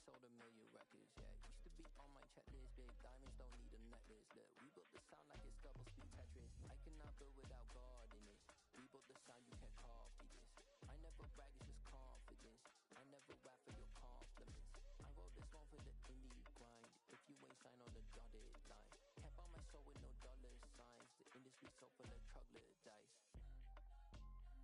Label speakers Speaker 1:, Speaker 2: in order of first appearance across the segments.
Speaker 1: sold a million records, yeah. Used to be on my checklist, big diamonds don't need a necklace. Look, we built the sound like it's double speed Tetris. I cannot build without God in it. We built the sound, you can't copy this. I never brag, it's just confidence. I never rap for your compliments. I wrote this one for the indie grind. If you ain't signed on the dotted line, can't buy my soul with no dollar signs. The industry so full of troglodytes.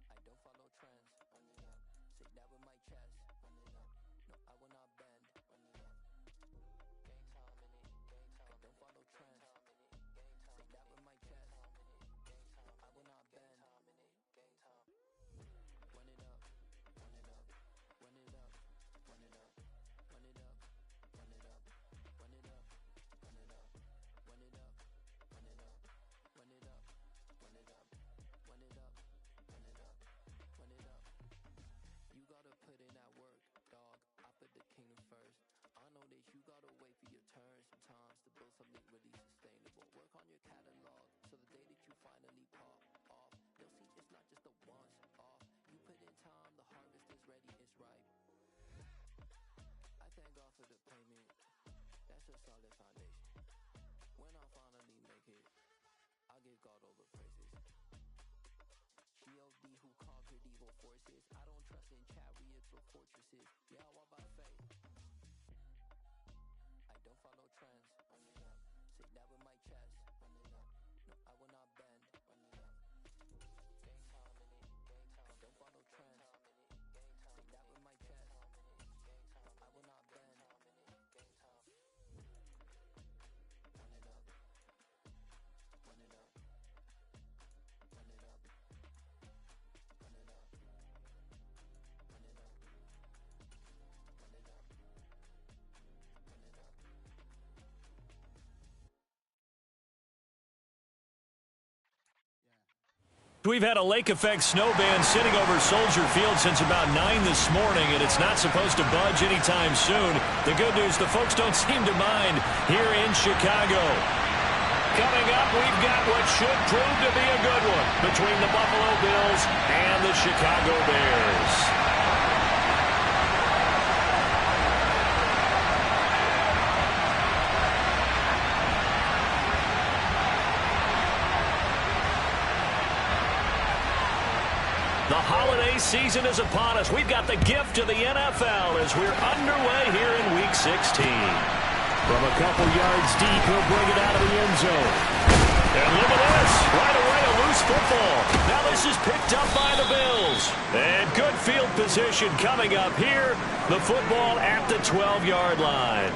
Speaker 1: I don't follow trends, run it up. Say that with my chest, run it up. No, I will not bend, run it up. Game time in it, game time. I don't follow trends, say that with my chest, game time. I will not bend, game time. Run it up, run it up, run it up, run it up, run it up, run it up, run it up, run it up, run it up, run it up, run it up, run it up, run it up, run it up, run it up. You gotta put in that work, dog. I put the kingdom first. I know that you gotta wait for your turn sometimes to build something really sustainable. Work on your catalog, so the day that you finally pop off, they'll see it's not just a once off. You put in time, the harvest is ready, it's ripe. I thank God for the payment, that's a solid foundation. When I finally make it, I'll give God all the praises. G.O.D. who conquered evil forces. I don't trust in chariots or fortresses. Yeah, I walk by faith. I don't follow trends. Run it up. Say that with my chest. Run it up. No, I will not bend. Run it up. Game time in it. Game time. I don't follow trends. Game time. Say that with my chest. Game time. I will not bend. Game time. Run it up. Run it up. Run it up. Run it up. Run it up. Run it up. Run it up.
Speaker 2: We've had a lake effect snow band sitting over Soldier Field since about 9 this morning, and it's not supposed to budge anytime soon. The good news, the folks don't seem to mind here in Chicago. Coming up, we've got what should prove to be a good one between the Buffalo Bills and the Chicago Bears. The holiday season is upon us. We've got the gift of the NFL as we're underway here in Week 16. From a couple yards deep, he'll bring it out of the end zone. And look at this. Right away, a loose football. Now this is picked up by the Bills. And good field position coming up here. The football at the 12-yard line.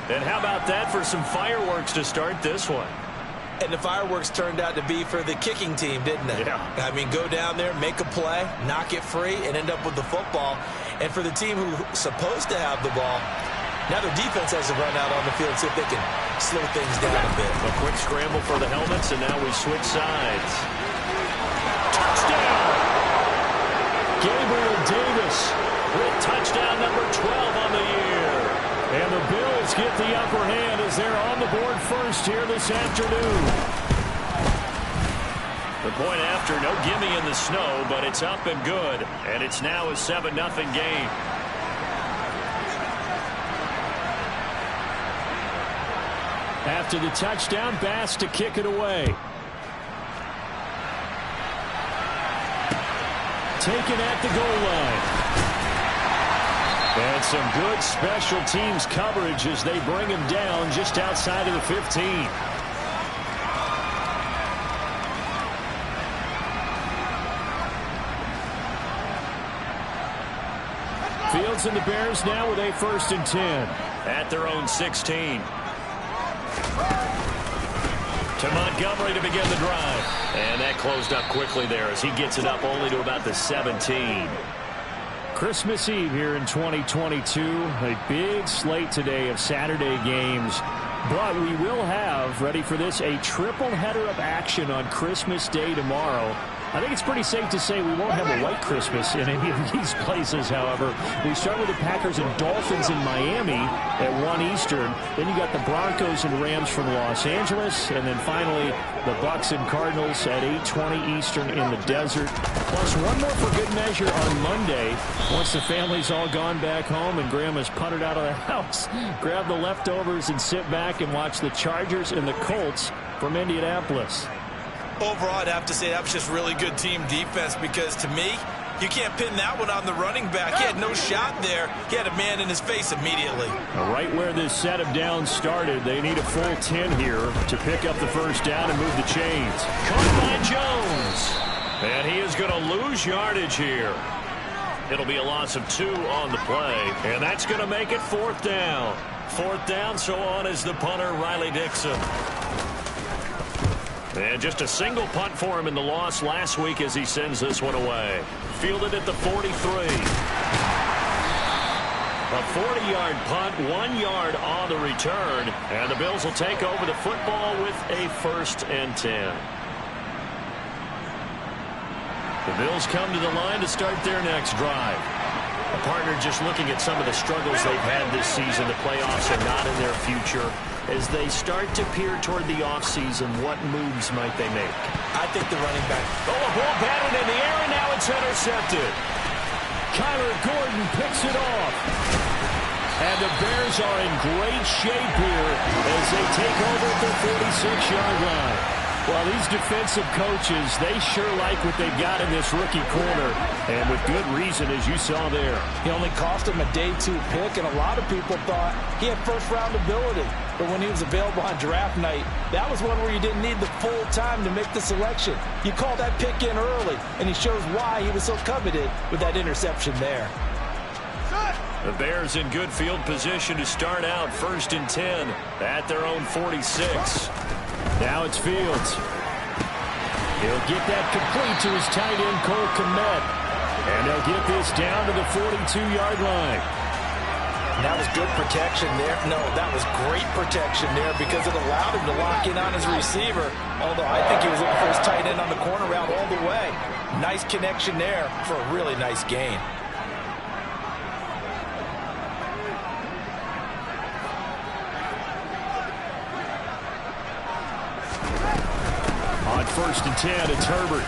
Speaker 2: And how about that for some fireworks to start this one?
Speaker 3: And the fireworks turned out to be for the kicking team, didn't they?
Speaker 2: Yeah.
Speaker 3: I mean, go down there, make a play, knock it free, and end up with the football. And for the team who's supposed to have the ball, now their defense has to run out on the field, see if they can slow things down a bit.
Speaker 2: A quick scramble for the helmets, and now we switch sides. Touchdown! Gabriel Davis with touchdown number 12 on the year. And the Bills get the upper hand as they're on the board first here this afternoon. The point after, no gimme in the snow, but it's up and good. And it's now a 7-0 game. After the touchdown, Bass to kick it away. Taken at the goal line. And some good special teams coverage as they bring him down just outside of the 15. Fields and the Bears now with a 1st and 10. At their own 16. To Montgomery to begin the drive. And that closed up quickly there as he gets it up only to about the 17. Christmas Eve here in 2022. A big slate today of Saturday games. But we will have, ready for this, a triple header of action on Christmas Day tomorrow. I think it's pretty safe to say we won't have a white Christmas in any of these places, however. We start with the Packers and Dolphins in Miami at 1 Eastern. Then you got the Broncos and Rams from Los Angeles. And then finally, the Bucs and Cardinals at 8:20 Eastern in the desert. Plus one more for good measure on Monday. Once the family's all gone back home and Grandma's puttered out of the house, grab the leftovers and sit back and watch the Chargers and the Colts from Indianapolis.
Speaker 3: Overall, I'd have to say that was just really good team defense because, to me, you can't pin that one on the running back. He had no shot there. He had a man in his face immediately.
Speaker 2: Right where this set of downs started, they need a full 10 here to pick up the first down and move the chains. Caught by Jones. And he is going to lose yardage here. It'll be a loss of 2 on the play, and that's going to make it 4th down. 4th down, so on is the punter, Riley Dixon. And just a single punt for him in the loss last week as he sends this one away. Fielded at the 43. A 40-yard punt, 1 yard on the return. And the Bills will take over the football with a 1st and 10. The Bills come to the line to start their next drive. A partner just looking at some of the struggles they've had this season. The playoffs are not in their future. As they start to peer toward the offseason, what moves might they make?
Speaker 3: I think the running back.
Speaker 2: Oh, a ball batted in the air, and now it's intercepted. Kyler Gordon picks it off. And the Bears are in great shape here as they take over at the 46-yard line. Well, these defensive coaches, they sure like what they've got in this rookie corner, and with good reason, as you saw there.
Speaker 4: He only cost him a day 2 pick, and a lot of people thought he had first-round ability. But when he was available on draft night, that was one where you didn't need the full time to make the selection. You call that pick in early, and he shows why he was so coveted with that interception there.
Speaker 2: The Bears in good field position to start out 1st and 10 at their own 46. Now it's Fields. He'll get that complete to his tight end, Cole Kmet. And they'll get this down to the 42-yard line.
Speaker 4: That was good protection there. No, that was great protection there because it allowed him to lock in on his receiver. Although I think he was looking for his tight end on the corner route all the way. Nice connection there for a really nice gain.
Speaker 2: On 1st and 10, it's Herbert.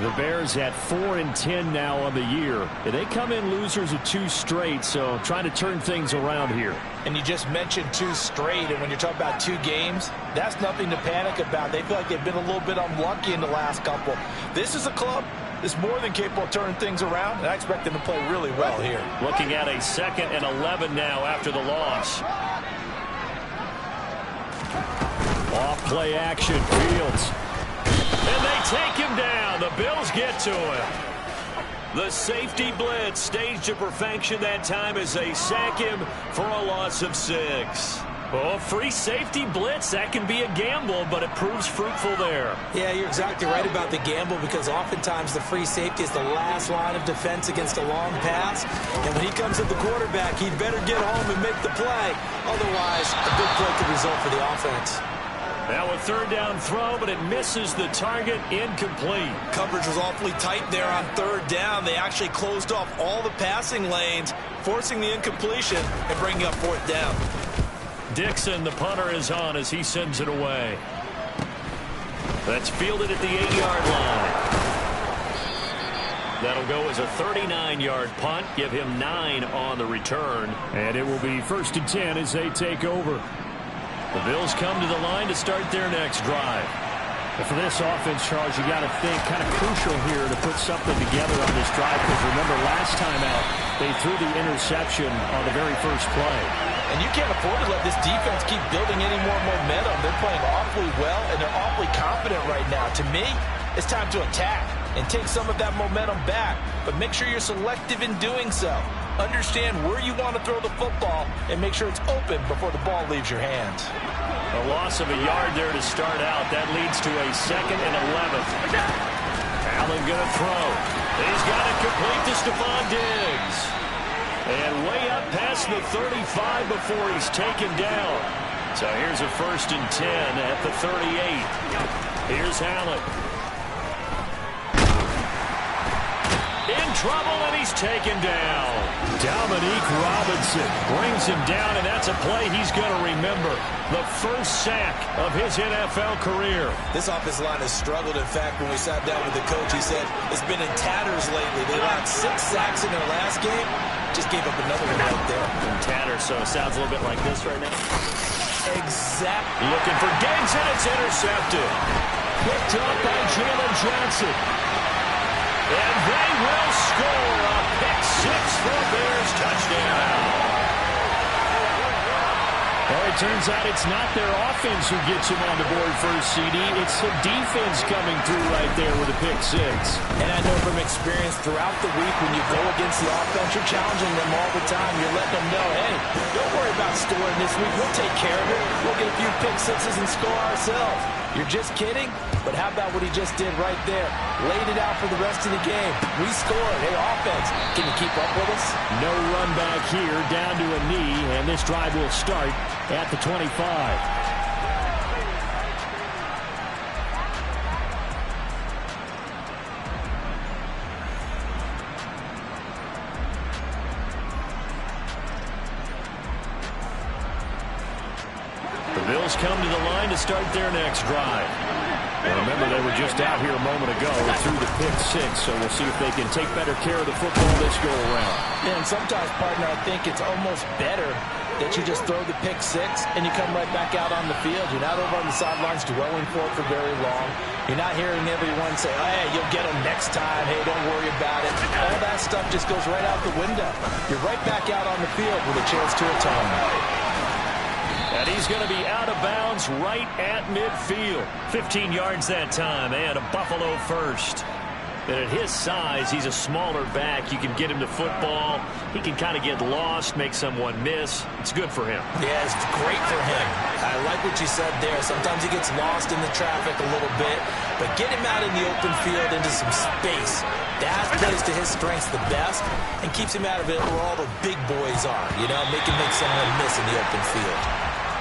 Speaker 2: The Bears at 4 and 10 now on the year. They come in losers of 2 straight, so trying to turn things around here.
Speaker 4: And you just mentioned 2 straight, and when you're talking about 2 games, that's nothing to panic about. They feel like they've been a little bit unlucky in the last couple. This is a club that's more than capable of turning things around, and I expect them to play really well here.
Speaker 2: Looking at a 2nd and 11 now after the loss. Off play action, Fields. And they take him down. The Bills get to him. The safety blitz staged to perfection that time as they sack him for a loss of 6. Oh, free safety blitz, that can be a gamble, but it proves fruitful there.
Speaker 4: Yeah, you're exactly right about the gamble because oftentimes the free safety is the last line of defense against a long pass. And when he comes at the quarterback, he'd better get home and make the play. Otherwise, a big play could result for the offense.
Speaker 2: Now a 3rd down throw, but it misses the target, incomplete.
Speaker 3: Coverage was awfully tight there on 3rd down. They actually closed off all the passing lanes, forcing the incompletion and bringing up 4th down.
Speaker 2: Dixon, the punter, is on as he sends it away. That's fielded at the 8-yard line. That'll go as a 39-yard punt, give him 9 on the return. And it will be 1st and 10 as they take over. The Bills come to the line to start their next drive. And for this offense, Charles, you got to think kind of crucial here to put something together on this drive because remember last time out, they threw the interception on the very first play.
Speaker 4: And you can't afford to let this defense keep building any more momentum. They're playing awfully well, and they're awfully confident right now. To me, it's time to attack and take some of that momentum back. But make sure you're selective in doing so. Understand where you want to throw the football and make sure it's open before the ball leaves your hands.
Speaker 2: A loss of a yard there to start out. That leads to a 2nd and 11. Allen going to throw. He's got it complete to Stephon Diggs. And way up past the 35 before he's taken down. So here's a 1st and 10 at the 38. Here's Allen. In trouble, and he's taken down. Dominique Robinson brings him down, and that's a play he's going to remember. The first sack of his NFL career.
Speaker 3: This offensive line has struggled. In fact, when we sat down with the coach, he said it's been in tatters lately. They allowed 6 sacks in their last game. Just gave up another one right there.
Speaker 2: In tatters, so it sounds a little bit like this right now.
Speaker 3: Exactly.
Speaker 2: Looking for Diggs, and it's intercepted. Picked up by Jalen Johnson. And they will score a pick 6 for Bears touchdown. Well, it turns out it's not their offense who gets him on the board first, CD. It's the defense coming through right there with a pick 6.
Speaker 4: And I know from experience throughout the week when you go against the offense, you're challenging them all the time. You're letting them know, hey, don't worry about scoring this week. We'll take care of it. We'll get a few pick 6s and score ourselves. You're just kidding? But how about what he just did right there? Laid it out for the rest of the game. We scored. Hey, offense, can you keep up with us?
Speaker 2: No run back here, down to a knee, and this drive will start at the 25. The Bills come to the line to start their next drive. And remember, they were just out here a moment ago through the pick 6, so we'll see if they can take better care of the football this go-around.
Speaker 4: Yeah, and sometimes, partner, I think it's almost better that you just throw the pick 6 and you come right back out on the field. You're not over on the sidelines dwelling for it for very long. You're not hearing everyone say, oh, hey, you'll get them next time. Hey, don't worry about it. All that stuff just goes right out the window. You're right back out on the field with a chance to atone.
Speaker 2: And he's going to be out of bounds right at midfield. 15 yards that time, and a Buffalo first. And at his size, he's a smaller back. You can get him to football. He can kind of get lost, make someone miss. It's good for him.
Speaker 3: Yeah, it's great for him. I like what you said there. Sometimes he gets lost in the traffic a little bit, but get him out in the open field into some space. That plays to his strengths the best and keeps him out of it where all the big boys are. You know, make someone miss in the open field.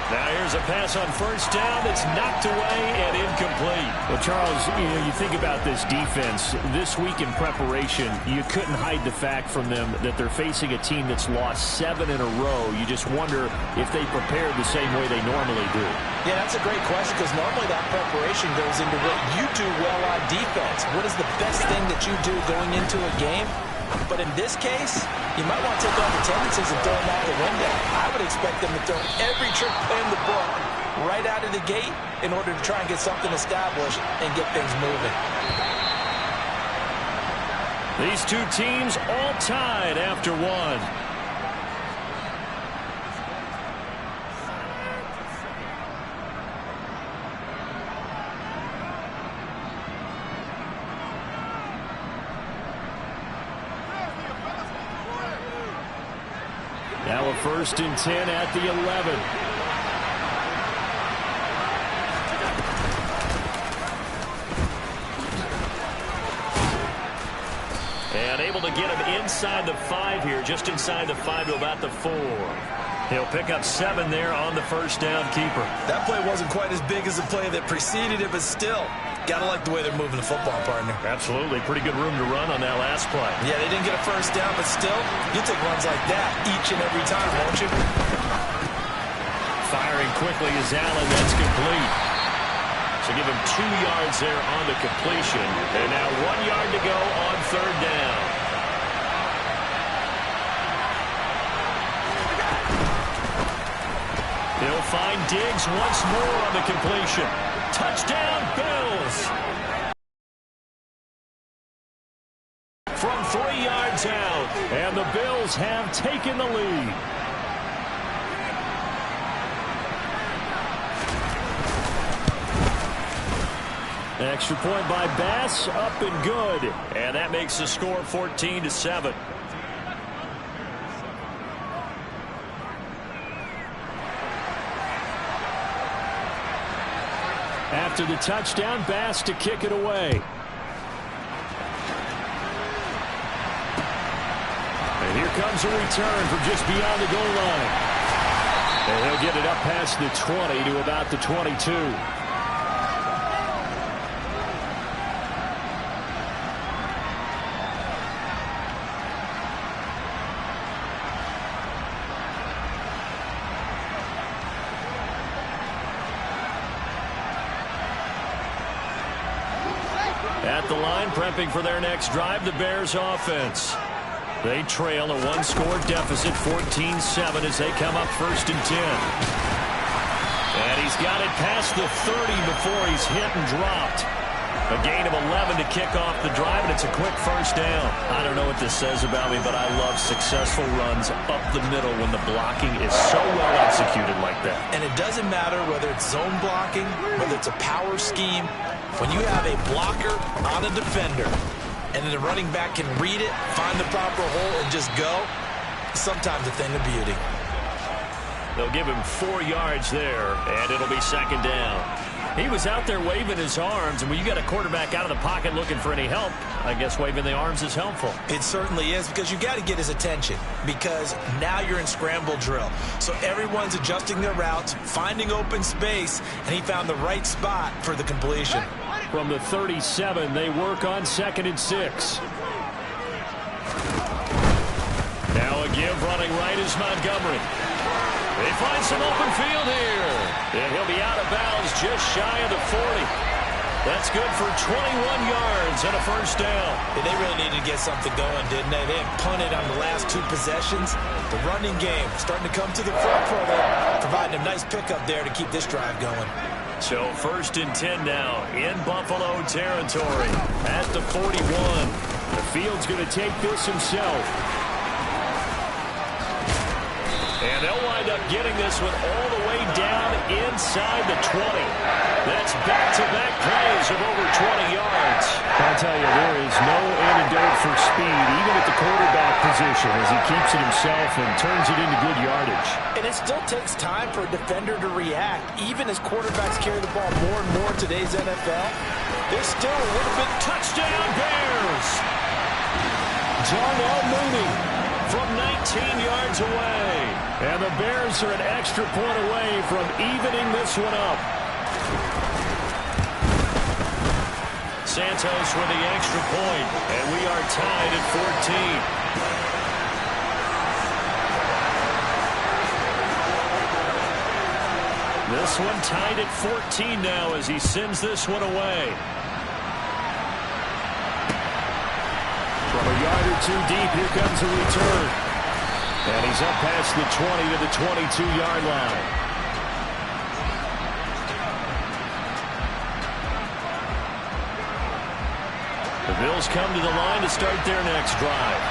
Speaker 2: Now here's a pass on first down that's knocked away and incomplete. Well, Charles, you think about this defense. This week in preparation, you couldn't hide the fact from them that they're facing a team that's lost 7 in a row. You just wonder if they prepared the same way they normally do.
Speaker 4: Yeah, that's a great question because normally that preparation goes into what you do well on defense. What is the best thing that you do going into a game? But in this case, you might want to take all the tendencies and throw them out the window. I would expect them to throw every trick play in the book right out of the gate in order to try and get something established and get things moving.
Speaker 2: These two teams all tied after one. Now a 1st and 10 at the 11. And able to get him inside the 5 here, just inside the 5 to about the 4. He'll pick up 7 there on the first down keeper.
Speaker 3: That play wasn't quite as big as the play that preceded it, but still, got to like the way they're moving the football, partner.
Speaker 2: Absolutely. Pretty good room to run on that last play.
Speaker 3: Yeah, they didn't get a first down, but still, you take runs like that each and every time, won't you?
Speaker 2: Firing quickly is Allen. That's complete. So give him 2 yards there on the completion. And now 1 yard to go on 3rd down. He'll find Diggs once more on the completion. Touchdown, Bills! From 3 yards out, and the Bills have taken the lead. Extra point by Bass, up and good. And that makes the score 14-7. After the touchdown, Bass to kick it away. And here comes a return from just beyond the goal line. And he'll get it up past the 20 to about the 22. At the line, prepping for their next drive, the Bears offense. They trail a one-score deficit, 14-7, as they come up 1st and 10. And he's got it past the 30 before he's hit and dropped. A gain of 11 to kick off the drive, and it's a quick first down. I don't know what this says about me, but I love successful runs up the middle when the blocking is so well executed like that.
Speaker 3: And it doesn't matter whether it's zone blocking, whether it's a power scheme. When you have a blocker on a defender, and then the running back can read it, find the proper hole, and just go, sometimes a thing of beauty.
Speaker 2: They'll give him 4 yards there, and it'll be 2nd down. He was out there waving his arms, and when you got a quarterback out of the pocket looking for any help, I guess waving the arms is helpful.
Speaker 3: It certainly is, because you got to get his attention, because now you're in scramble drill. So everyone's adjusting their routes, finding open space, and he found the right spot for the completion.
Speaker 2: From the 37, they work on 2nd and 6. Now a give running right is Montgomery. They find some open field here. And he'll be out of bounds just shy of the 40. That's good for 21 yards and a first down.
Speaker 3: They really needed to get something going, didn't they? They had punted on the last 2 possessions. The running game starting to come to the front for them, providing a nice pickup there to keep this drive going.
Speaker 2: So 1st and 10 now in Buffalo territory at the 41. The field's going to take this himself. And they'll wind up getting this one all the way down inside the 20. That's back-to-back plays of over 20 yards. I'll tell you, there is no antidote for speed, even at the quarterback position, as he keeps it himself and turns it into good yardage.
Speaker 3: And it still takes time for a defender to react, even as quarterbacks carry the ball more and more in today's NFL. There's still a little bit.
Speaker 2: Touchdown, Bears! Darnell Mooney from 19 yards away. And the Bears are an extra point away from evening this one up. Santos with the extra point, and we are tied at 14. This one tied at 14 now as he sends this one away. From a yard or 2 deep, here comes a return. And he's up past the 20 to the 22-yard line. The Bills come to the line to start their next drive.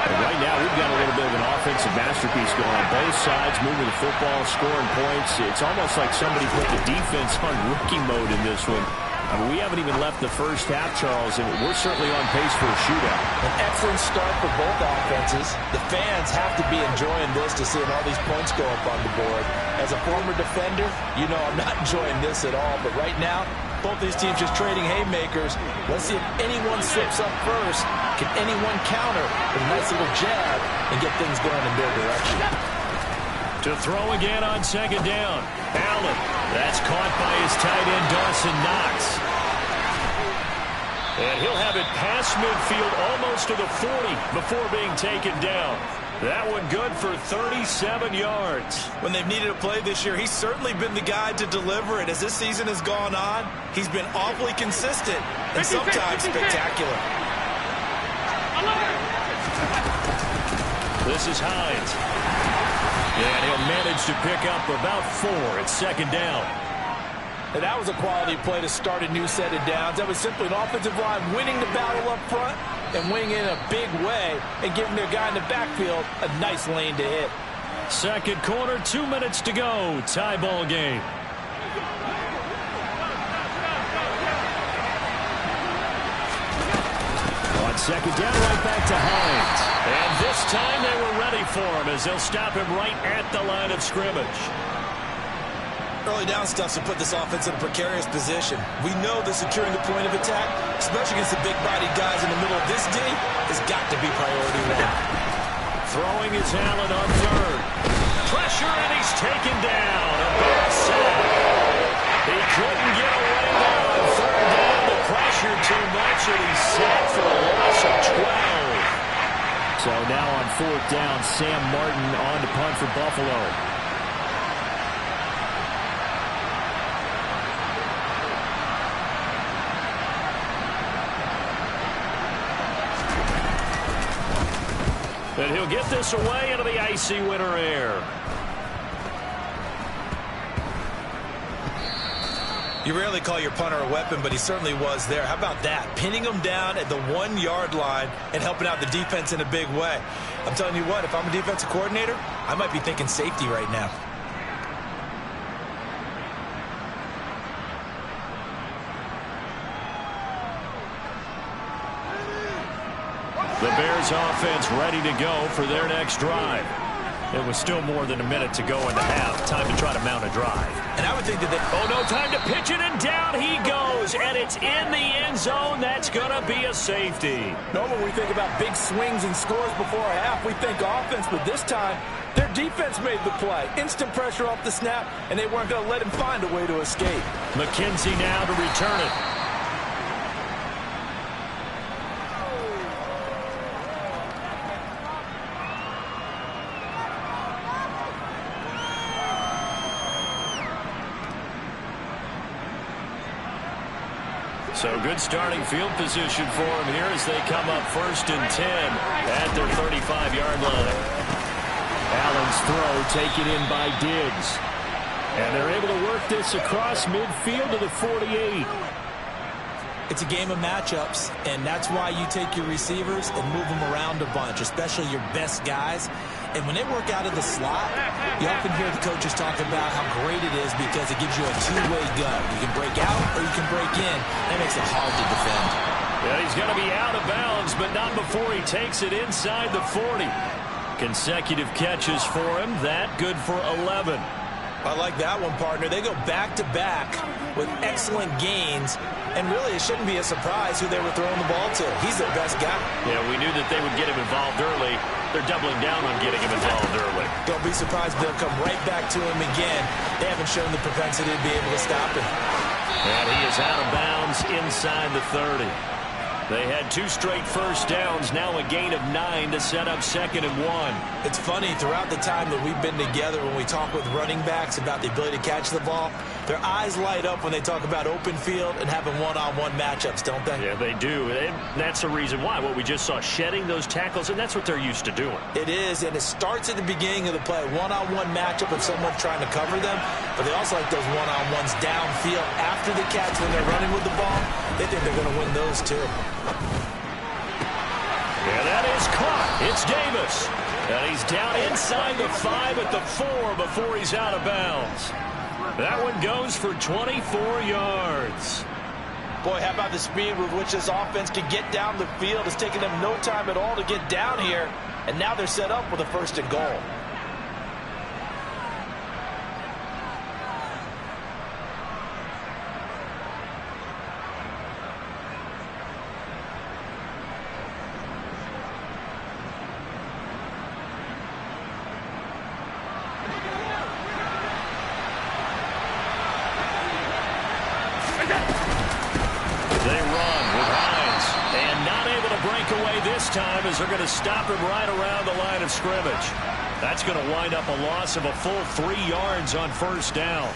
Speaker 2: And right now, we've got a little bit of an offensive masterpiece going on. Both sides moving the football, scoring points. It's almost like somebody put the defense on rookie mode in this one. I mean, we haven't even left the first half, Charles, and we're certainly on pace for a shootout.
Speaker 3: An excellent start for both offenses. The fans have to be enjoying this to seeing all these points go up on the board. As a former defender, you know I'm not enjoying this at all. But right now, both these teams just trading haymakers. Let's see if anyone slips up first. Can anyone counter with a nice little jab and get things going in their direction?
Speaker 2: To throw again on 2nd down. Allen. That's caught by his tight end, Dawson Knox. And he'll have it past midfield almost to the 40 before being taken down. That one good for 37 yards.
Speaker 3: When they've needed a play this year, he's certainly been the guy to deliver it. As this season has gone on, he's been awfully consistent and sometimes spectacular.
Speaker 2: This is Hines. And he'll manage to pick up about 4 at 2nd down.
Speaker 3: And that was a quality play to start a new set of downs. That was simply an offensive line winning the battle up front and winning in a big way and giving their guy in the backfield a nice lane to hit.
Speaker 2: Second quarter, 2 minutes to go. Tie ball game. On 2nd down, right back to Hines. And this time they were ready for him as they'll stop him right at the line of scrimmage.
Speaker 3: Early down stuff to put this offense in a precarious position. We know that securing the point of attack, especially against the big-bodied guys in the middle of this D, has got to be priority 1.
Speaker 2: Throwing is Allen on third. Pressure, and he's taken down. A big sack. He couldn't get away there on third down. The pressure too much, and he's sacked for a loss of 12. So now on fourth down, Sam Martin on to punt for Buffalo. And he'll get this away into the icy winter air.
Speaker 3: You rarely call your punter a weapon, but he certainly was there. How about that? Pinning him down at the 1-yard line and helping out the defense in a big way. I'm telling you what, if I'm a defensive coordinator, I might be thinking safety right now.
Speaker 2: The Bears offense ready to go for their next drive. It was still more than a minute to go in the half. Time to try to mount a drive.
Speaker 3: And I would think that
Speaker 2: oh, no, time to pitch it, and down he goes. And it's in the end zone. That's going to be a safety.
Speaker 4: Normally we think about big swings and scores before a half. We think offense, but this time their defense made the play. Instant pressure off the snap, and they weren't going to let him find a way to escape.
Speaker 2: McKenzie now to return it. So good starting field position for him here as they come up 1st and 10 at their 35-yard line. Allen's throw taken in by Diggs. And they're able to work this across midfield to the 48.
Speaker 3: it's a game of matchups, and that's why you take your receivers and move them around a bunch, especially your best guys. And when they work out of the slot, you often hear the coaches talk about how great it is because it gives you a two-way gun. You can break out or you can break in. That makes it hard to defend.
Speaker 2: Yeah, he's going to be out of bounds, but not before he takes it inside the 40. Consecutive catches for him. That good for 11.
Speaker 3: I like that one, partner. They go back-to-back with excellent gains. And really, it shouldn't be a surprise who they were throwing the ball to. He's their best guy.
Speaker 2: Yeah, we knew that they would get him involved early. They're doubling down on getting him involved early.
Speaker 3: Don't be surprised they'll come right back to him again. They haven't shown the propensity to be able to stop him.
Speaker 2: And he is out of bounds inside the 30. They had 2 straight first downs, now a gain of 9 to set up 2nd and 1.
Speaker 3: It's funny, throughout the time that we've been together, when we talk with running backs about the ability to catch the ball, their eyes light up when they talk about open field and having one-on-one matchups, don't they?
Speaker 2: Yeah, they do. And that's the reason why. What we just saw, shedding those tackles, and that's what they're used to doing.
Speaker 3: It is, and it starts at the beginning of the play. One-on-one matchup of someone trying to cover them, but they also like those one-on-ones downfield after the catch when they're running with the ball. They think they're going to win those, too.
Speaker 2: And that is caught. It's Davis. And he's down inside the 5 at the 4 before he's out of bounds. That one goes for 24 yards.
Speaker 4: Boy, how about the speed with which this offense can get down the field? It's taken them no time at all to get down here. And now they're set up with a 1st and goal.
Speaker 2: Time as they're going to stop him right around the line of scrimmage. That's going to wind up a loss of a full 3 yards on 1st down.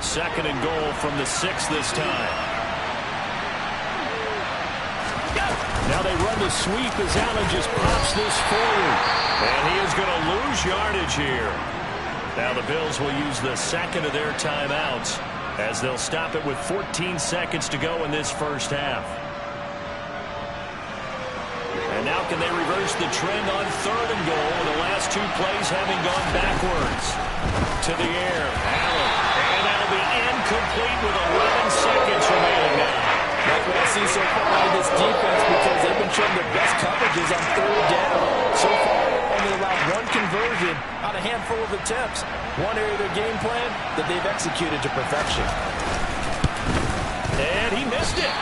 Speaker 2: Second and goal from the 6 this time. Now they run the sweep as Allen just pops this forward. And he is going to lose yardage here. Now the Bills will use the 2nd of their timeouts as they'll stop it with 14 seconds to go in this 1st half. And now can they reverse the trend on 3rd and goal, the last 2 plays having gone backwards. To the air, Allen. And that'll be incomplete with 11 seconds remaining now.
Speaker 4: Like what I see so far out of this defense, because they've been showing their best coverages on 3rd down. So far, only allowed one conversion on a handful of attempts. One area of their game plan that they've executed to perfection.
Speaker 2: And he missed it.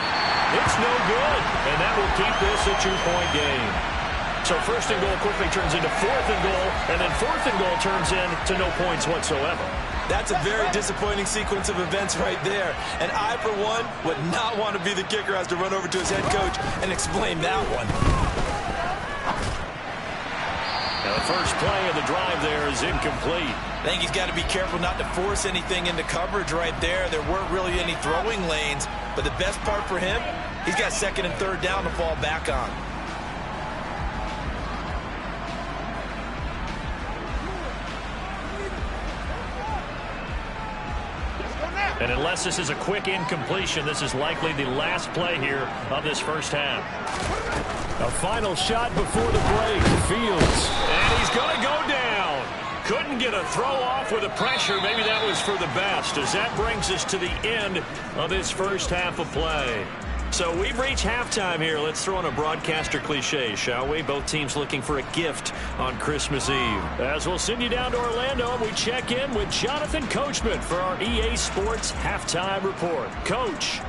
Speaker 2: It's no good. And that will keep this a 2-point game. So first and goal quickly turns into fourth and goal, and then fourth and goal turns into no points whatsoever.
Speaker 3: That's a very disappointing sequence of events right there. And I, for one, would not want to be the kicker as to run over to his head coach and explain that one.
Speaker 2: Now the first play of the drive there is incomplete.
Speaker 3: I think he's got to be careful not to force anything into coverage right there. There weren't really any throwing lanes, but the best part for him, he's got second and third down to fall back on.
Speaker 2: And unless this is a quick incompletion, this is likely the last play here of this first half. A final shot before the break. Fields. And he's going to go down. Couldn't get a throw off with the pressure. Maybe that was for the best, as that brings us to the end of this first half of play. So we've reached halftime here. Let's throw in a broadcaster cliche, shall we? Both teams looking for a gift on Christmas Eve. As we'll send you down to Orlando, and we check in with Jonathan Coachman for our EA Sports Halftime Report. Coach.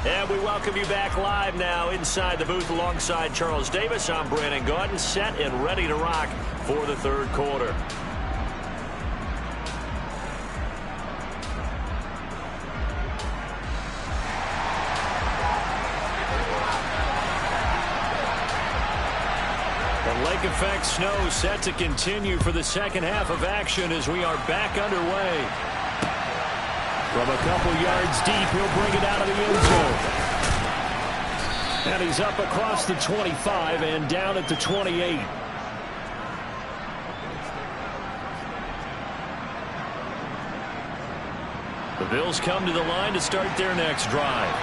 Speaker 2: And we welcome you back live now inside the booth alongside Charles Davis. I'm Brandon Gaudin, set and ready to rock for the third quarter. The lake effect snow set to continue for the second half of action as we are back underway. From a couple yards deep, he'll bring it out of the end zone. And he's up across the 25 and down at the 28. The Bills come to the line to start their next drive.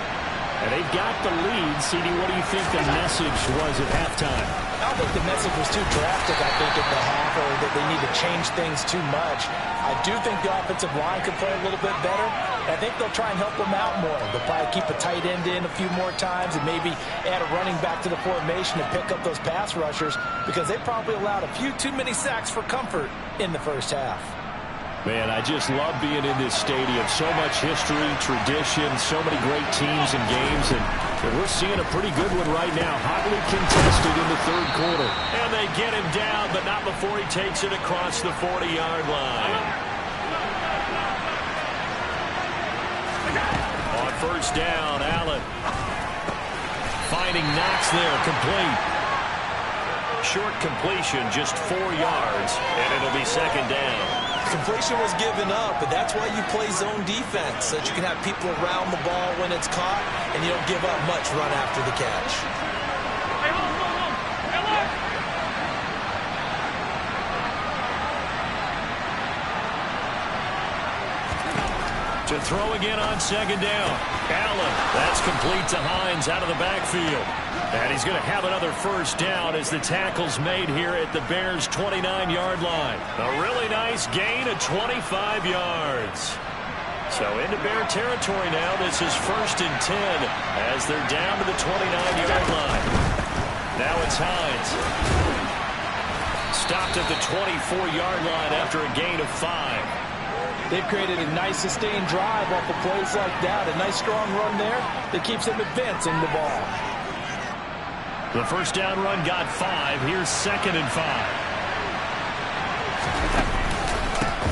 Speaker 2: And they've got the lead. CD, what do you think the message was at halftime?
Speaker 4: I don't think the message was too drastic, I think, at the half, or that they need to change things too much. I do think the offensive line could play a little bit better. I think they'll try and help them out more. They'll probably keep a tight end in a few more times and maybe add a running back to the formation to pick up those pass rushers, because they probably allowed a few too many sacks for comfort in the first half.
Speaker 2: Man, I just love being in this stadium. So much history, tradition, so many great teams and games, and we're seeing a pretty good one right now. Hotly contested in the third quarter. And they get him down, but not before he takes it across the 40-yard line. On first down, Allen. Finding Knox there, complete. Short completion, just 4 yards, and it'll be second down.
Speaker 3: Completion was given up, but that's why you play zone defense, so that you can have people around the ball when it's caught, and you don't give up much run after the catch.
Speaker 2: To throw again on second down. Allen, that's complete to Hines out of the backfield. And he's going to have another first down as the tackle's made here at the Bears' 29-yard line. A really nice gain of 25 yards. So into Bear territory now. This is 1st and 10 as they're down to the 29-yard line. Now it's Hines. Stopped at the 24-yard line after a gain of 5.
Speaker 4: They've created a nice sustained drive off of plays like that. A nice strong run there that keeps them advancing the ball.
Speaker 2: The first down run got 5. Here's 2nd and 5.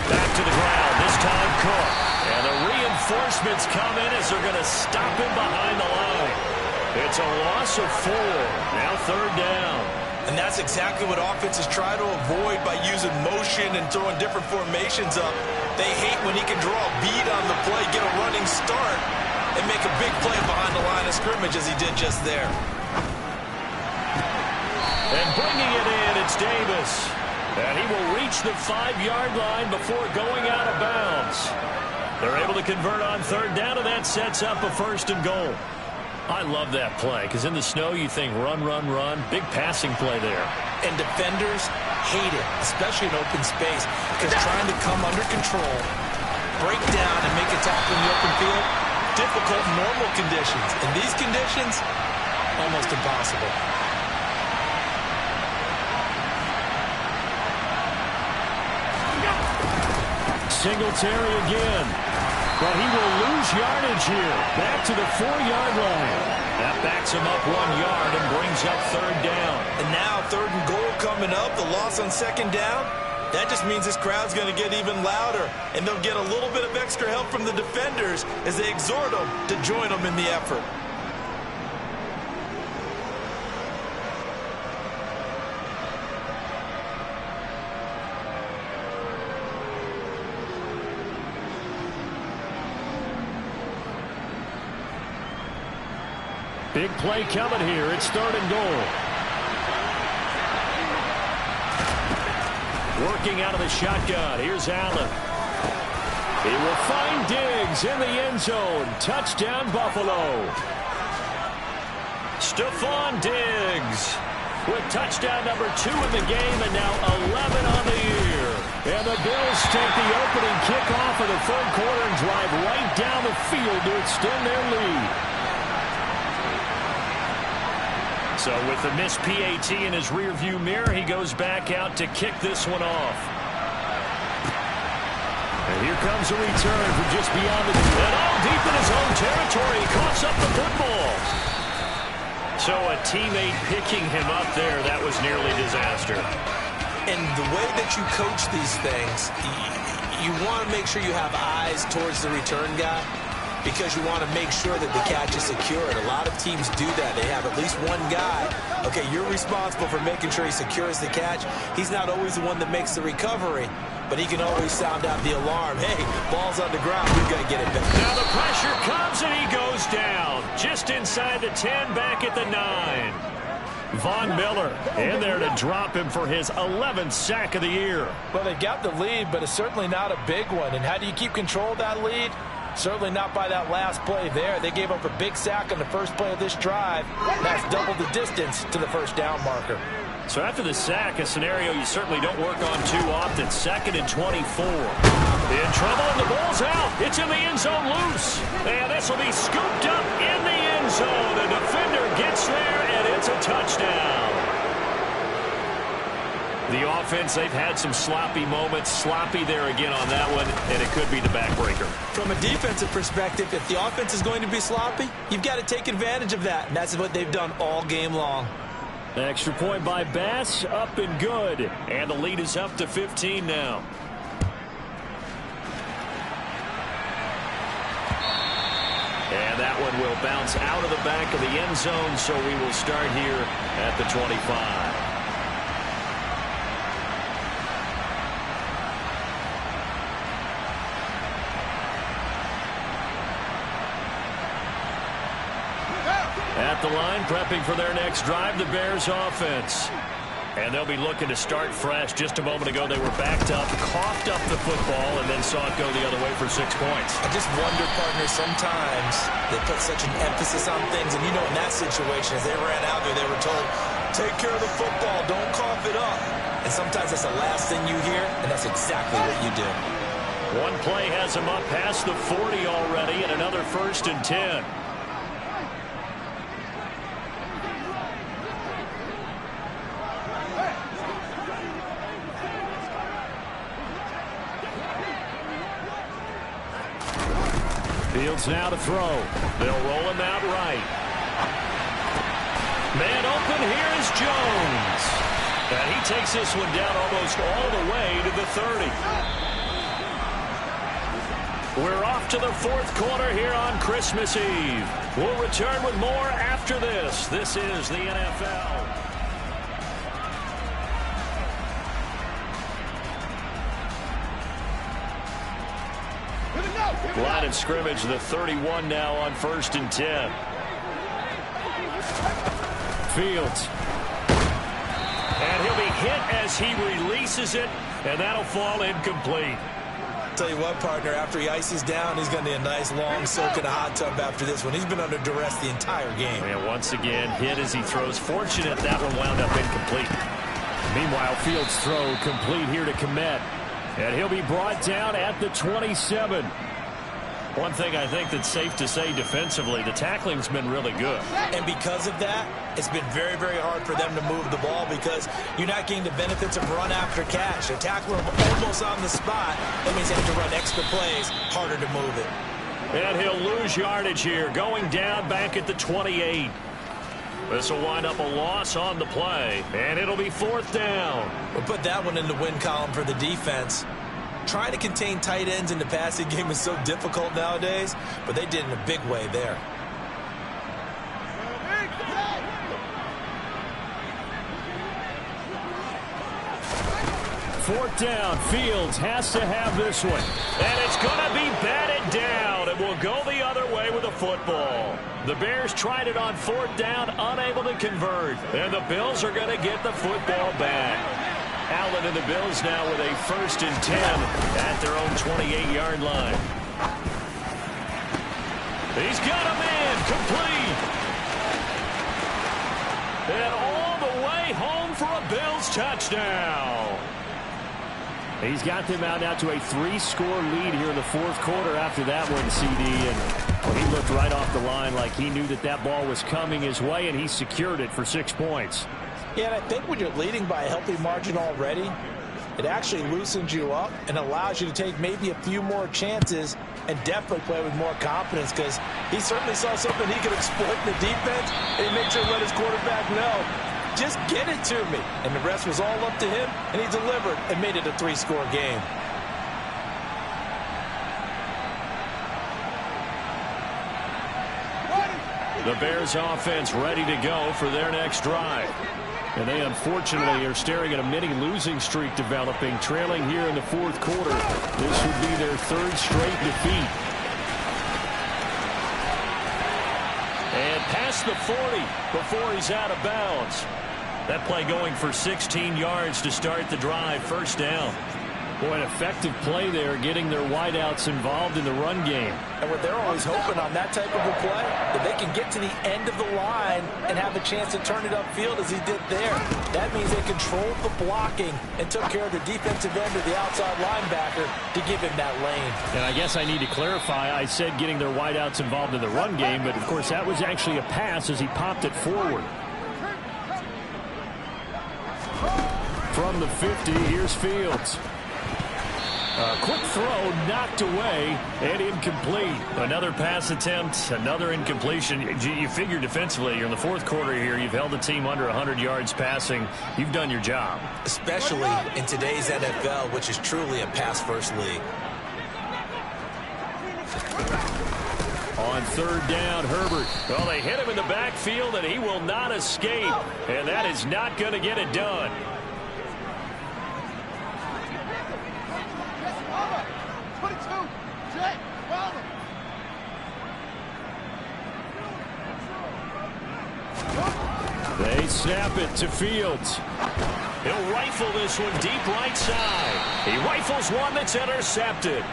Speaker 2: Back to the ground. This time Cook. And the reinforcements come in as they're going to stop him behind the line. It's a loss of 4. Now third down.
Speaker 3: And that's exactly what offenses try to avoid by using motion and throwing different formations up. They hate when he can draw a bead on the play, get a running start, and make a big play behind the line of scrimmage as he did just there.
Speaker 2: And bringing it in, it's Davis. And he will reach the 5-yard line before going out of bounds. They're able to convert on third down, and that sets up a 1st and goal. I love that play, because in the snow you think run, run, run. Big passing play there.
Speaker 3: And defenders hate it, especially in open space, because trying to come under control, break down, and make a tackle in the open field, difficult in normal conditions. In these conditions, almost impossible.
Speaker 2: Singletary again. But he will lose yardage here. Back to the 4-yard line. That backs him up 1 yard and brings up 3rd down.
Speaker 3: And now 3rd and goal coming up. The loss on 2nd down. That just means this crowd's going to get even louder. And they'll get a little bit of extra help from the defenders as they exhort them to join them in the effort.
Speaker 2: Big play coming here. It's 3rd and goal. Working out of the shotgun. Here's Allen. He will find Diggs in the end zone. Touchdown, Buffalo. Stephon Diggs with touchdown number 2 in the game, and now 11 on the year. And the Bills take the opening kickoff of the 3rd quarter and drive right down the field to extend their lead. So with the missed PAT in his rearview mirror, he goes back out to kick this one off. And here comes a return from just beyond the... And all deep in his own territory, he coughs up the football. So a teammate picking him up there, that was nearly disaster.
Speaker 3: And the way that you coach these things, you want to make sure you have eyes towards the return guy, because you want to make sure that the catch is secured. A lot of teams do that. They have at least one guy. Okay, you're responsible for making sure he secures the catch. He's not always the one that makes the recovery, but he can always sound out the alarm. Hey, ball's on the ground. We've got to get it back.
Speaker 2: Now the pressure comes, and he goes down. Just inside the 10, back at the 9. Von Miller in there to drop him for his 11th sack of the year.
Speaker 4: Well, they got the lead, but it's certainly not a big one. And how do you keep control of that lead? Certainly not by that last play there. They gave up a big sack on the first play of this drive. That's double the distance to the 1st down marker.
Speaker 2: So after the sack, a scenario you certainly don't work on too often. 2nd and 24. In trouble, and the ball's out. It's in the end zone loose. And this will be scooped up in the end zone. The defender gets there, and it's a touchdown. The offense, they've had some sloppy moments. Sloppy there again on that one, and it could be the backbreaker.
Speaker 3: From a defensive perspective, if the offense is going to be sloppy, you've got to take advantage of that, and that's what they've done all game long.
Speaker 2: Extra point by Bass, up and good. And the lead is up to 15 now. And that one will bounce out of the back of the end zone, so we will start here at the 25. At the line, prepping for their next drive, the Bears offense. And they'll be looking to start fresh. Just a moment ago, they were backed up, coughed up the football, and then saw it go the other way for 6 points.
Speaker 3: I just wonder, partner, sometimes they put such an emphasis on things. And, you know, in that situation, as they ran out there, they were told, take care of the football, don't cough it up. And sometimes that's the last thing you hear, and that's exactly what you do.
Speaker 2: One play has him up past the 40 already, and another 1st and 10. Fields now to throw. They'll roll him out right. Man open, here is Jones. And he takes this one down almost all the way to the 30. We're off to the 4th quarter here on Christmas Eve. We'll return with more after this. This is the NFL. Line of scrimmage, the 31 now on 1st and 10. Fields. And he'll be hit as he releases it, and that'll fall incomplete.
Speaker 3: Tell you what, partner, after he ices down, he's going to need a nice long soak in a hot tub after this one. He's been under duress the entire game.
Speaker 2: And once again, hit as he throws. Fortunate that one wound up incomplete. Meanwhile, Fields' throw complete here to Kmet. And he'll be brought down at the 27. One thing I think that's safe to say defensively, the tackling's been really good.
Speaker 3: And because of that, it's been very, very hard for them to move the ball because you're not getting the benefits of run after catch. A tackler almost on the spot. That means they have to run extra plays, harder to move it.
Speaker 2: And he'll lose yardage here, going down back at the 28. This will wind up a loss on the play, and it'll be 4th down.
Speaker 3: We'll put that one in the win column for the defense. Trying to contain tight ends in the passing game is so difficult nowadays, but they did in a big way there.
Speaker 2: Fourth down, Fields has to have this one. And it's going to be batted down. It will go the other way with a football. The Bears tried it on 4th down, unable to convert. And the Bills are going to get the football back. Allen and the Bills now with a 1st and 10 at their own 28-yard line. He's got a man complete. And all the way home for a Bills touchdown. He's got them out now to a 3-score lead here in the 4th quarter after that one, CD. And he looked right off the line like he knew that that ball was coming his way, and he secured it for 6 points.
Speaker 4: Yeah, and I think when you're leading by a healthy margin already, it actually loosens you up and allows you to take maybe a few more chances and definitely play with more confidence because he certainly saw something he could exploit in the defense, and he made sure to let his quarterback know, just get it to me. And the rest was all up to him, and he delivered and made it a 3-score game.
Speaker 2: The Bears offense ready to go for their next drive. And they unfortunately are staring at a mini losing streak developing, trailing here in the 4th quarter. This would be their 3rd straight defeat. And past the 40 before he's out of bounds. That play going for 16 yards to start the drive. 1st down. Boy, an effective play there, getting their wideouts involved in the run game.
Speaker 4: And what they're always hoping on that type of a play, that they can get to the end of the line and have a chance to turn it upfield as he did there. That means they controlled the blocking and took care of the defensive end of the outside linebacker to give him that lane.
Speaker 2: And I guess I need to clarify, I said getting their wideouts involved in the run game, but of course that was actually a pass as he popped it forward. From the 50, here's Fields. A quick throw knocked away and incomplete. Another pass attempt, another incompletion. You figure defensively, you're in the 4th quarter here. You've held the team under 100 yards passing. You've done your job.
Speaker 3: Especially in today's NFL, which is truly a pass-first league.
Speaker 2: On 3rd down, Herbert. Well, they hit him in the backfield, and he will not escape. And that is not going to get it done. They snap it to Fields. He'll rifle this one deep right side. He rifles one that's intercepted.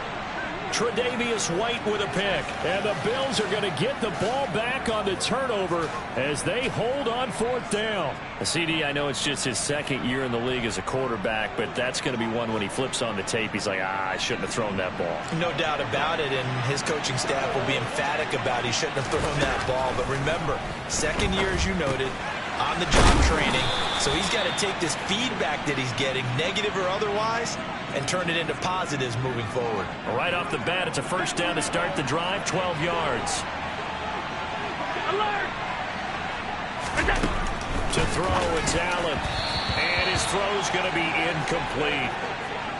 Speaker 2: Tre'Davious White with a pick. And the Bills are going to get the ball back on the turnover as they hold on 4th down. CD, I know it's just his 2nd year in the league as a quarterback, but that's going to be one when he flips on the tape. He's like, I shouldn't have thrown that ball.
Speaker 3: No doubt about it, and his coaching staff will be emphatic about he shouldn't have thrown that ball. But remember, 2nd year, as you noted, on-the-job training, so he's got to take this feedback that he's getting, negative or otherwise, and turn it into positives moving forward.
Speaker 2: Right off the bat, it's a 1st down to start the drive, 12 yards. Alert! To throw, it's Allen. And his throw's going to be incomplete.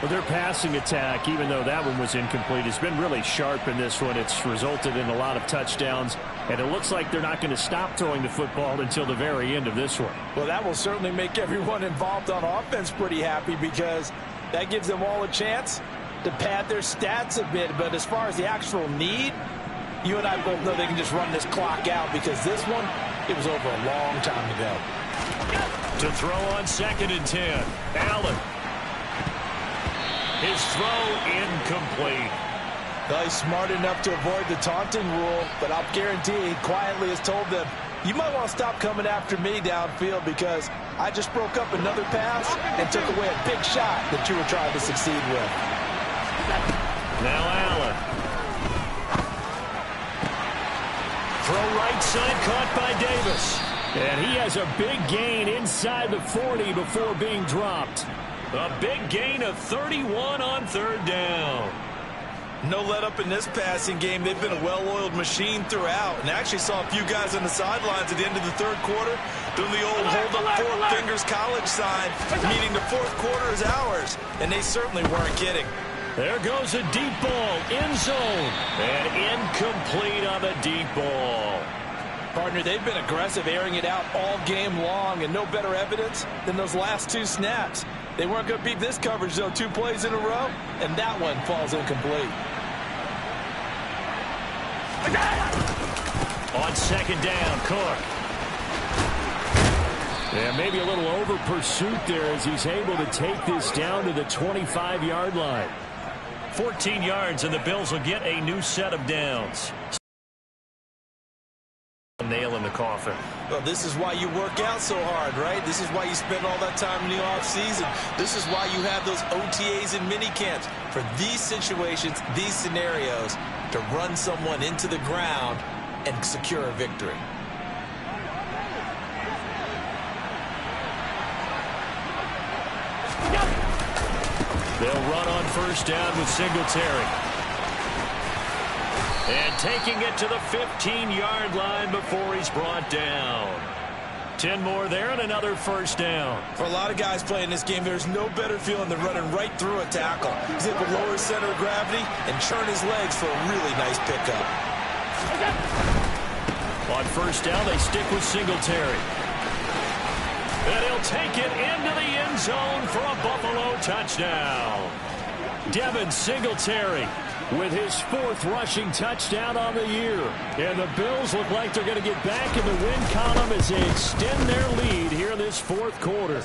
Speaker 2: Well, their passing attack, even though that one was incomplete, has been really sharp in this one. It's resulted in a lot of touchdowns, and it looks like they're not going to stop throwing the football until the very end of this one.
Speaker 4: Well, that will certainly make everyone involved on offense pretty happy because that gives them all a chance to pad their stats a bit. But as far as the actual need, you and I both know they can just run this clock out because this one, it was over a long time ago.
Speaker 2: To throw on 2nd and 10, Allen. His throw incomplete.
Speaker 4: Well, he's smart enough to avoid the taunting rule, but I'll guarantee he quietly has told them, you might want to stop coming after me downfield because I just broke up another pass and took away a big shot that you were trying to succeed with.
Speaker 2: Now Allen. Throw right side caught by Davis. And he has a big gain inside the 40 before being dropped. A big gain of 31 on third down.
Speaker 4: No let up in this passing game. They've been a well-oiled machine throughout. And I actually saw a few guys on the sidelines at the end of the third quarter doing the old hold up four fingers college sign, meaning the fourth quarter is ours. And they certainly weren't kidding.
Speaker 2: There goes a deep ball, end zone, and incomplete on the deep ball.
Speaker 4: Partner, they've been aggressive, airing it out all game long, and no better evidence than those last two snaps. They weren't going to beat this coverage, though, 2 plays in a row, and that one falls incomplete.
Speaker 2: On second down, Cook. Yeah, maybe a little over pursuit there as he's able to take this down to the 25-yard line. 14 yards, and the Bills will get a new set of downs. Nail in the coffin.
Speaker 4: Well, this is why you work out so hard, right? This is why you spend all that time in the offseason. This is why you have those OTAs and mini camps for these situations, these scenarios, to run someone into the ground and secure a victory.
Speaker 2: They'll run on first down with Singletary. And taking it to the 15-yard line before he's brought down. 10 more there and another first down.
Speaker 4: For a lot of guys playing this game, there's no better feeling than running right through a tackle. He's able to lower his center of gravity and churn his legs for a really nice pickup.
Speaker 2: On first down, they stick with Singletary. And he'll take it into the end zone for a Buffalo touchdown. Devin Singletary with his 4th rushing touchdown on the year. And the Bills look like they're going to get back in the win column as they extend their lead here in this 4th quarter.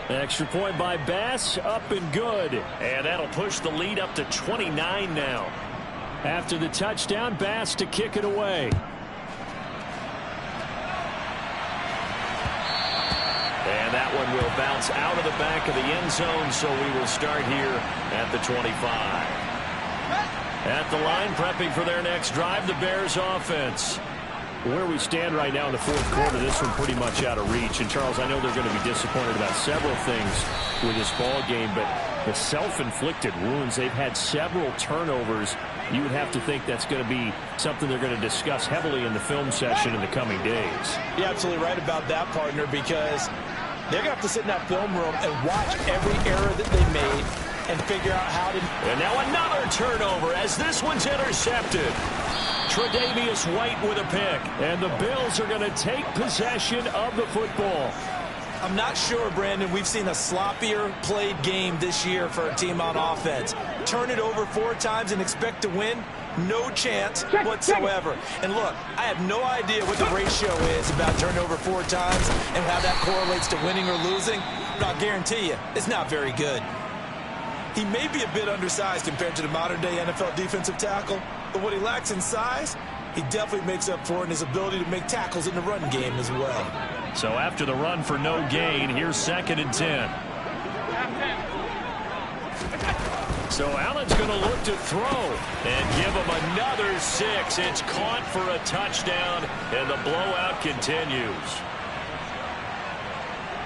Speaker 2: Extra point by Bass, up and good. And that'll push the lead up to 29 now. After the touchdown, Bass to kick it away. And that one will bounce out of the back of the end zone, so we will start here at the 25. At the line, prepping for their next drive, the Bears offense. Where we stand right now in the 4th quarter, this one pretty much out of reach. And, Charles, I know they're going to be disappointed about several things with this ball game, but the self-inflicted wounds, they've had several turnovers. You would have to think that's going to be something they're going to discuss heavily in the film session in the coming days.
Speaker 4: You're absolutely right about that, partner, because they're going to have to sit in that film room and watch every error that they made and figure out how to...
Speaker 2: And now another turnover as this one's intercepted. Tre'Davious White with a pick. And the Bills are going to take possession of the football.
Speaker 4: I'm not sure, Brandon, we've seen a sloppier played game this year for a team on offense. Turn it over 4 times and expect to win? No chance whatsoever. And look, I have no idea what the ratio is about turning over 4 times and how that correlates to winning or losing, but I'll guarantee you, it's not very good. He may be a bit undersized compared to the modern-day NFL defensive tackle, but what he lacks in size, he definitely makes up for in his ability to make tackles in the run game as well.
Speaker 2: So after the run for no gain, here's 2nd and 10. So Allen's going to look to throw and give him another 6. It's caught for a touchdown, and the blowout continues.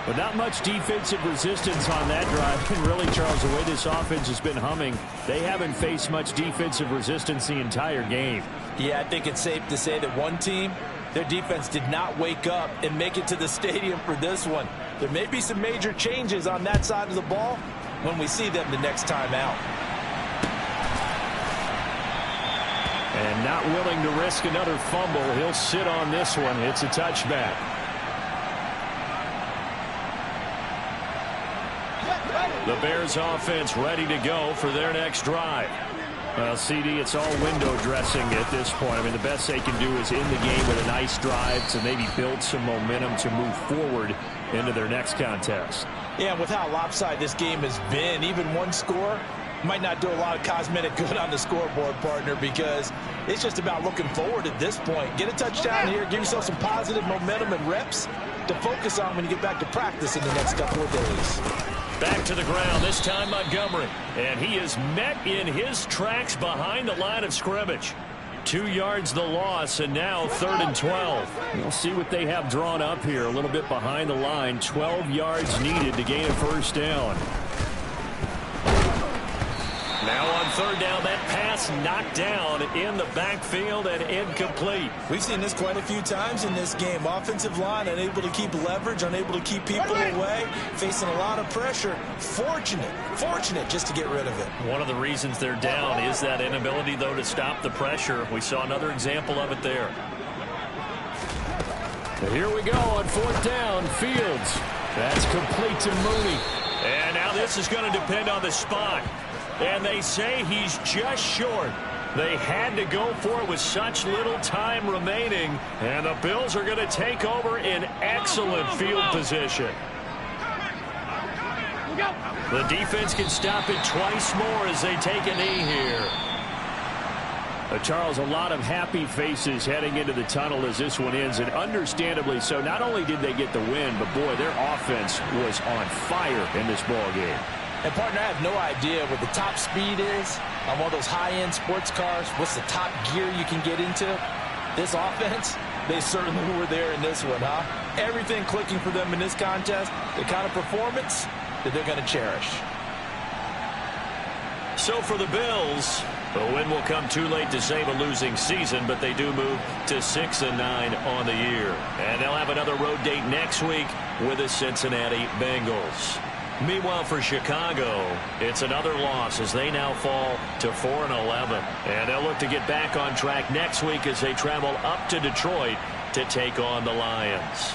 Speaker 2: But not much defensive resistance on that drive. And really, Charles, the way this offense has been humming, they haven't faced much defensive resistance the entire game.
Speaker 4: Yeah, I think it's safe to say that one team, their defense did not wake up and make it to the stadium for this one. There may be some major changes on that side of the ball when we see them the next time out.
Speaker 2: And not willing to risk another fumble, he'll sit on this one. It's a touchback. The Bears offense ready to go for their next drive. Well, CD, it's all window dressing at this point. I mean, the best they can do is end the game with a nice drive to maybe build some momentum to move forward into their next contest.
Speaker 4: Yeah, and with how lopsided this game has been, even one score might not do a lot of cosmetic good on the scoreboard, partner, because it's just about looking forward at this point. Get a touchdown here, give yourself some positive momentum and reps to focus on when you get back to practice in the next couple of days.
Speaker 2: Back to the ground, this time Montgomery. And he is met in his tracks behind the line of scrimmage. 2 yards the loss, and now 3rd and 12. We'll see what they have drawn up here. A little bit behind the line. 12 yards needed to gain a first down. Now on 3rd down, that pass knocked down in the backfield and incomplete.
Speaker 4: We've seen this quite a few times in this game. Offensive line unable to keep leverage, unable to keep people away, facing a lot of pressure. Fortunate just to get rid of it.
Speaker 2: One of the reasons they're down is that inability, though, to stop the pressure. We saw another example of it there. And here we go on 4th down. Fields. That's complete to Mooney. And now this is going to depend on the spot. And they say he's just short. They had to go for it with such little time remaining. And the Bills are going to take over in excellent field position. The defense can stop it twice more as they take a knee here. Charles, a lot of happy faces heading into the tunnel as this one ends, and understandably so. Not only did they get the win, but, boy, their offense was on fire in this ball game.
Speaker 4: And, partner, I have no idea what the top speed is on one of those high-end sports cars. What's the top gear you can get into? This offense, they certainly were there in this one, huh? Everything clicking for them in this contest, the kind of performance that they're going to cherish.
Speaker 2: So for the Bills, the win will come too late to save a losing season, but they do move to 6-9 on the year. And they'll have another road date next week with the Cincinnati Bengals. Meanwhile, for Chicago, it's another loss as they now fall to 4-11. And they'll look to get back on track next week as they travel up to Detroit to take on the Lions.